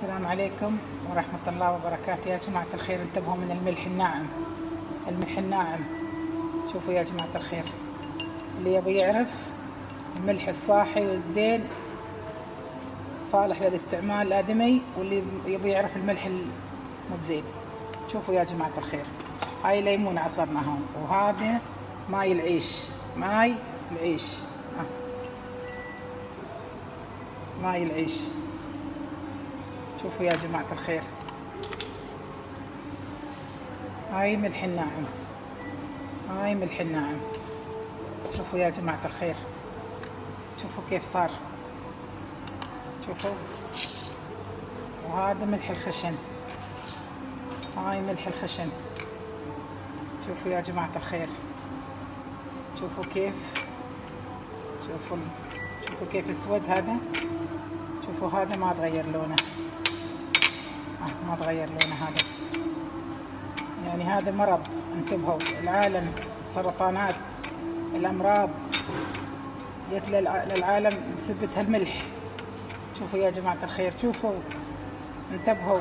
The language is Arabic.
السلام عليكم ورحمة الله وبركاته. يا جماعة الخير انتبهوا من الملح الناعم. الملح الناعم شوفوا يا جماعة الخير، اللي يبي يعرف الملح الصاحي والزين صالح للاستعمال الآدمي، واللي يبي يعرف الملح مو بزين شوفوا يا جماعة الخير. هاي ليمون عصرناها، وهذا ماي العيش، ماي العيش ماي العيش. شوفوا يا جماعة الخير، هاي ملح الناعم، هاي ملح الناعم. شوفوا يا جماعة الخير، شوفوا كيف صار، شوفوا. وهذا ملح الخشن، هاي ملح الخشن. شوفوا يا جماعة الخير، شوفوا كيف، شوفوا كيف اسود هذا. شوفوا هذا ما تغير لونه، ما تغير لونه هذا. يعني هذا مرض، انتبهوا. العالم السرطانات، الأمراض جت للعالم بسبب هالملح. شوفوا يا جماعة الخير، شوفوا انتبهوا.